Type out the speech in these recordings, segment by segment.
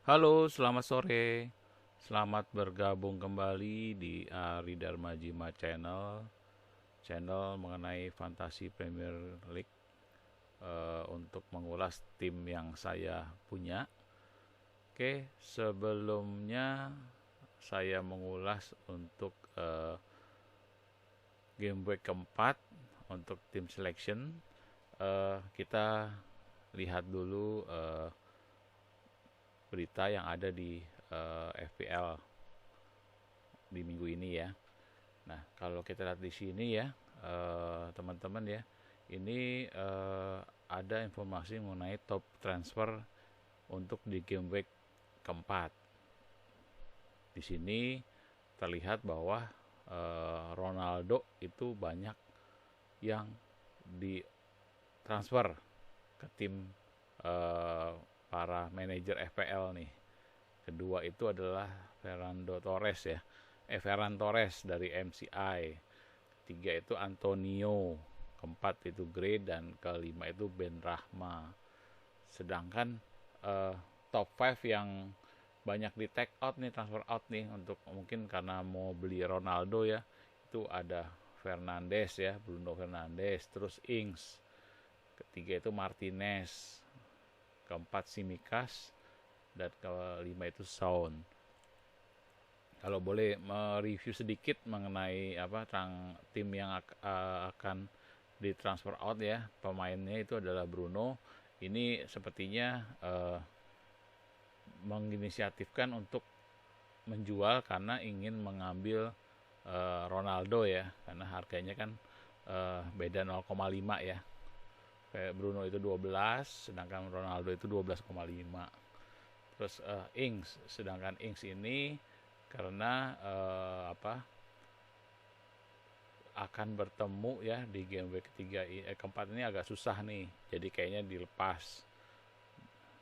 Halo, selamat sore. Selamat bergabung kembali di Ari Darmajima channel mengenai Fantasy Premier League, untuk mengulas tim yang saya punya. Oke, sebelumnya saya mengulas untuk game week keempat untuk tim selection. Kita lihat dulu berita yang ada di FPL di minggu ini ya. Nah, kalau kita lihat di sini ya, teman-teman ya, ini ada informasi mengenai top transfer untuk di game week keempat. Di sini terlihat bahwa Ronaldo itu banyak yang ditransfer ke tim eh, para manajer FPL nih. Kedua itu adalah Fernando Torres ya. Ferran Torres dari MCI. Ketiga itu Antonio. Keempat itu Gray dan kelima itu Ben Rahma. Sedangkan eh, top 5 yang banyak di take out nih, transfer out nih untuk mungkin karena mau beli Ronaldo ya. Itu ada Fernandes ya, Bruno Fernandes, terus Ings. Ketiga itu Martinez, keempat Simikas, dan kelima itu Sound. Kalau boleh mereview sedikit mengenai tim yang akan ditransfer out ya, pemainnya itu adalah Bruno. Ini sepertinya menginisiatifkan untuk menjual karena ingin mengambil Ronaldo ya, karena harganya kan beda 0,5 ya. Kayak Bruno itu 12, sedangkan Ronaldo itu 12,5. Terus Ings, sedangkan Ings ini karena akan bertemu ya di game week ketiga keempat ini agak susah nih, jadi kayaknya dilepas.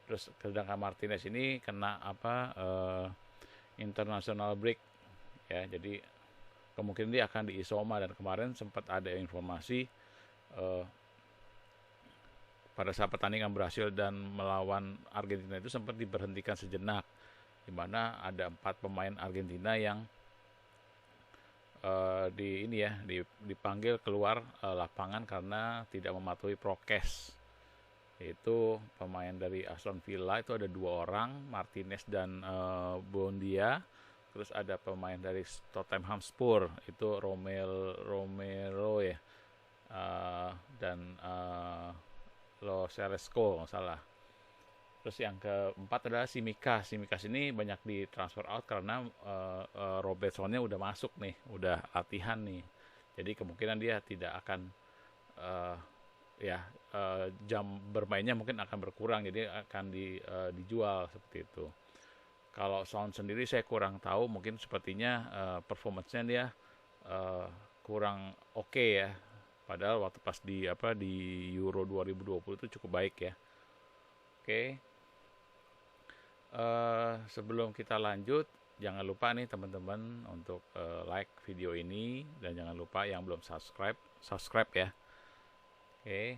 Terus sedangkan Martinez ini kena international break ya, jadi kemungkinan dia akan diisoma, dan kemarin sempat ada informasi eh, pada saat pertandingan Brasil dan melawan Argentina itu sempat diberhentikan sejenak, di mana ada 4 pemain Argentina yang dipanggil keluar lapangan karena tidak mematuhi prokes. Itu pemain dari Aston Villa itu ada 2 orang, Martinez dan Bondia. Terus ada pemain dari Tottenham Hotspur itu Romero ya, dan Lo Celesco nggak salah. Terus yang keempat adalah Simikas. Simikas ini banyak ditransfer out karena Robertsonnya udah masuk nih, udah latihan nih. Jadi kemungkinan dia tidak akan uh, ya jam bermainnya mungkin akan berkurang, jadi akan dijual seperti itu. Kalau Sound sendiri saya kurang tahu, mungkin sepertinya performance-nya dia uh, kurang oke ya. Padahal waktu pas di Euro 2020 itu cukup baik ya. Oke, sebelum kita lanjut, jangan lupa nih teman-teman untuk like video ini, dan jangan lupa yang belum subscribe, subscribe ya. Oke,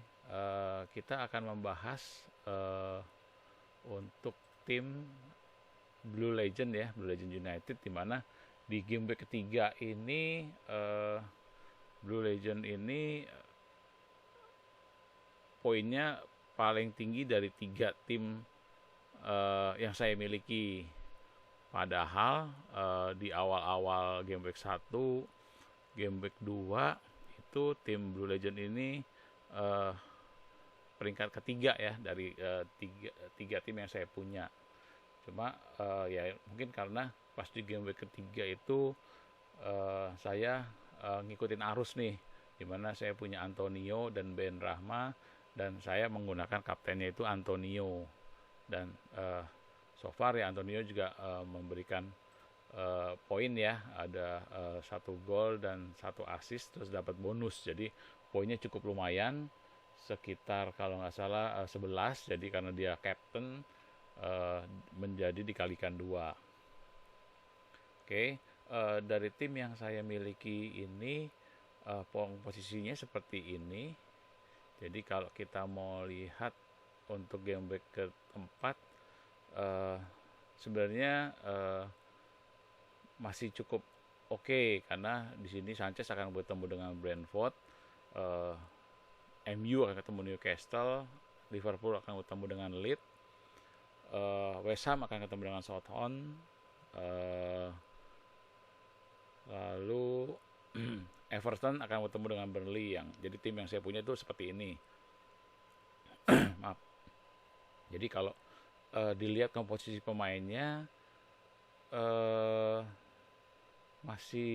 kita akan membahas eh, untuk tim Blue Legend ya, Blue Legend United, di mana di game week ketiga ini Blue Legend ini poinnya paling tinggi dari 3 tim yang saya miliki. Padahal di awal-awal game week 1, game week 2 itu tim Blue Legend ini eh, peringkat ketiga ya dari tiga tim yang saya punya. Cuma ya mungkin karena pas di game week ketiga itu saya ngikutin arus nih, dimana saya punya Antonio dan Ben Rahma, dan saya menggunakan kaptennya itu Antonio. Dan so far ya Antonio juga memberikan poin ya, ada 1 gol dan 1 assist, terus dapat bonus, jadi poinnya cukup lumayan, sekitar kalau nggak salah 11, jadi karena dia captain menjadi dikalikan 2. Oke, dari tim yang saya miliki ini posisinya seperti ini. Jadi kalau kita mau lihat untuk game week keempat, sebenarnya masih cukup oke, karena di sini Sanchez akan bertemu dengan Brentford, eh, MU akan ketemu Newcastle, Liverpool akan ketemu dengan Leeds, West Ham akan ketemu dengan Southampton, eh, lalu Everton akan bertemu dengan Burnley. Yang jadi tim yang saya punya itu seperti ini. Maaf. Jadi kalau dilihat komposisi pemainnya, masih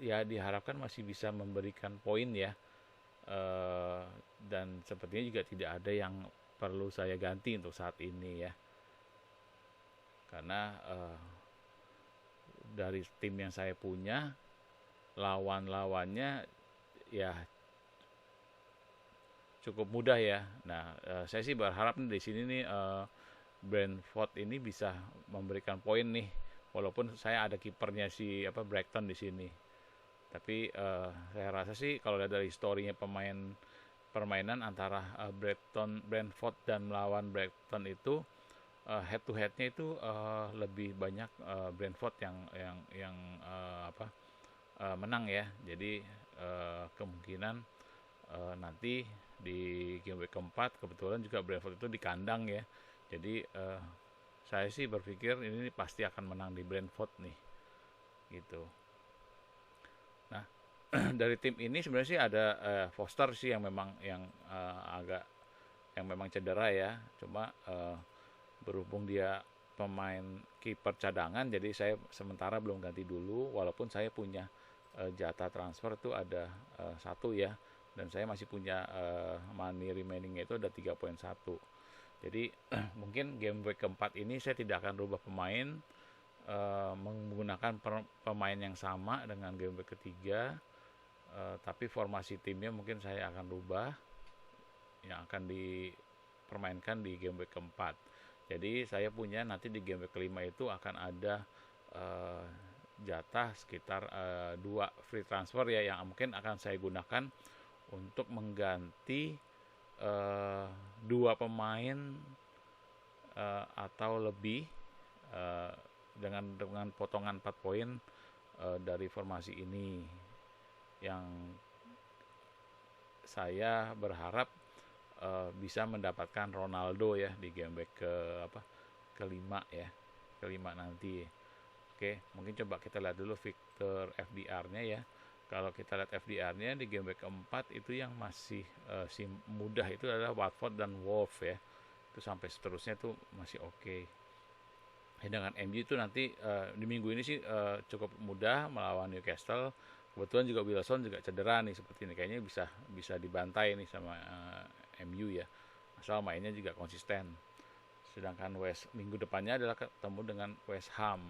ya diharapkan masih bisa memberikan poin ya. Dan sepertinya juga tidak ada yang perlu saya ganti untuk saat ini ya, karena dari tim yang saya punya, lawan-lawannya ya cukup mudah ya. Nah, saya sih berharap nih di sini nih, Brentford ini bisa memberikan poin nih, walaupun saya ada kipernya si Brighton di sini. Tapi saya rasa sih kalau lihat dari historinya permainan antara Brentford dan melawan Brighton itu, head to headnya itu lebih banyak Brentford yang menang ya. Jadi kemungkinan nanti di game week keempat kebetulan juga Brentford itu di kandang ya. Jadi saya sih berpikir ini pasti akan menang di Brentford nih, gitu. Nah, dari tim ini sebenarnya sih ada Foster sih yang memang agak yang memang cedera ya. Cuma berhubung dia pemain kiper cadangan, jadi saya sementara belum ganti dulu, walaupun saya punya jatah transfer itu ada satu ya, dan saya masih punya money remaining itu ada 3,1. Jadi mungkin game week keempat ini saya tidak akan rubah pemain, menggunakan pemain yang sama dengan game week ketiga, tapi formasi timnya mungkin saya akan rubah, yang akan dipermainkan di game week keempat. Jadi saya punya nanti di game week kelima itu akan ada jatah sekitar 2 free transfer ya, yang mungkin akan saya gunakan untuk mengganti 2 pemain atau lebih, dengan potongan 4 poin dari formasi ini, yang saya berharap bisa mendapatkan Ronaldo ya di game week kelima ya, kelima nanti. Oke, mungkin coba kita lihat dulu Victor FDR-nya ya. Kalau kita lihat FDR-nya di game week keempat itu yang masih mudah itu adalah Watford dan Wolves ya. Itu sampai seterusnya tuh masih oke. Dengan MU itu nanti di minggu ini sih cukup mudah melawan Newcastle. Kebetulan juga Wilson juga cedera nih seperti ini. Kayaknya bisa dibantai nih sama MU ya. Asal mainnya juga konsisten. Sedangkan minggu depannya adalah ketemu dengan West Ham.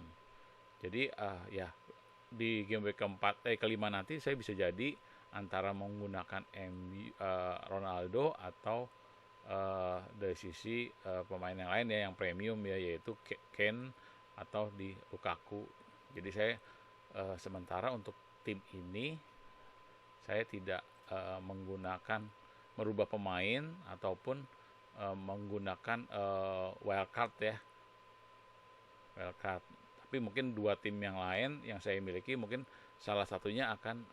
Jadi ya di game week kelima nanti saya bisa jadi antara menggunakan Ronaldo atau dari sisi pemain yang lain ya, yang premium ya, yaitu Kane atau di Lukaku. Jadi saya sementara untuk tim ini saya tidak merubah pemain ataupun menggunakan wildcard ya, wildcard. Tapi mungkin 2 tim yang lain yang saya miliki, mungkin salah satunya akan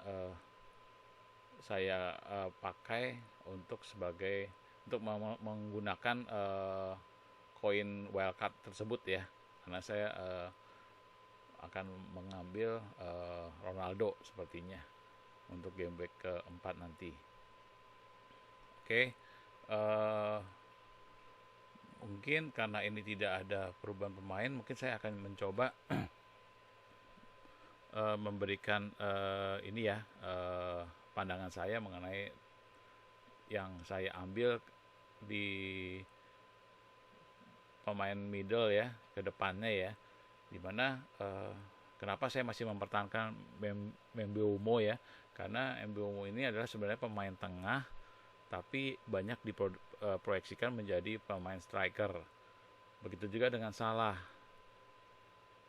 saya pakai untuk menggunakan koin wildcard tersebut ya, karena saya akan mengambil Ronaldo sepertinya untuk game week keempat nanti. Oke, mungkin karena ini tidak ada perubahan pemain, mungkin saya akan mencoba memberikan ini ya, pandangan saya mengenai yang saya ambil di pemain middle ya, ke depannya ya, dimana kenapa saya masih mempertahankan Mbeumo ya, karena Mbeumo ini adalah sebenarnya pemain tengah tapi banyak diproyeksikan menjadi pemain striker. Begitu juga dengan Salah,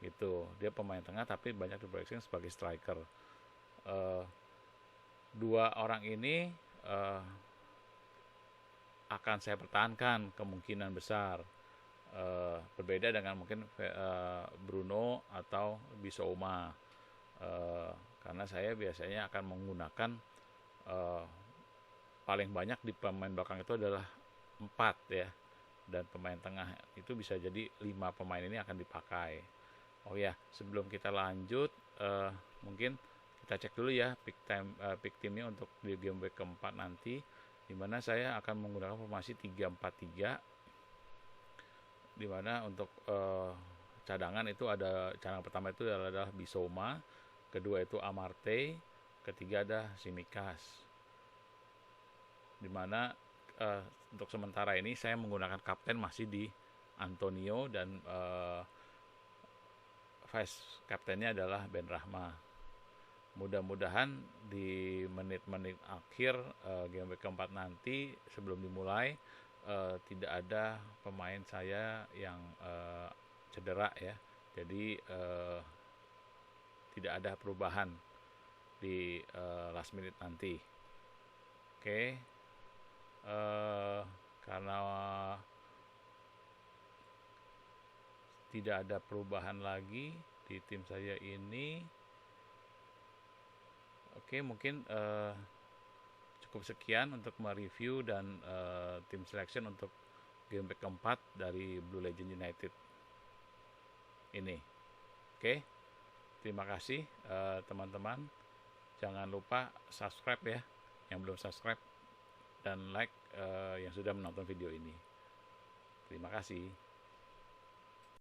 gitu, dia pemain tengah tapi banyak diproyeksikan sebagai striker. 2 orang ini akan saya pertahankan kemungkinan besar. Berbeda dengan mungkin Bruno atau Bissouma. Karena saya biasanya akan menggunakan paling banyak di pemain belakang itu adalah 4 ya, dan pemain tengah itu bisa jadi 5 pemain ini akan dipakai. Oh ya, sebelum kita lanjut, mungkin kita cek dulu ya pick timnya untuk di game week keempat nanti, dimana saya akan menggunakan formasi 3-4-3, dimana untuk cadangan itu ada, cadangan pertama itu adalah Bissouma, kedua itu Amartey, ketiga ada Tsimikas. Dimana untuk sementara ini saya menggunakan kapten masih di Antonio, dan vice kaptennya adalah Benrahma. Mudah-mudahan di menit-menit akhir game week keempat nanti sebelum dimulai tidak ada pemain saya yang cedera ya, jadi tidak ada perubahan di last minute nanti. Oke. Karena tidak ada perubahan lagi di tim saya ini, oke, mungkin cukup sekian untuk mereview dan tim selection untuk game week keempat dari Blue Legend United ini. Oke, terima kasih teman-teman. Jangan lupa subscribe ya yang belum subscribe, dan like yang sudah menonton video ini. Terima kasih.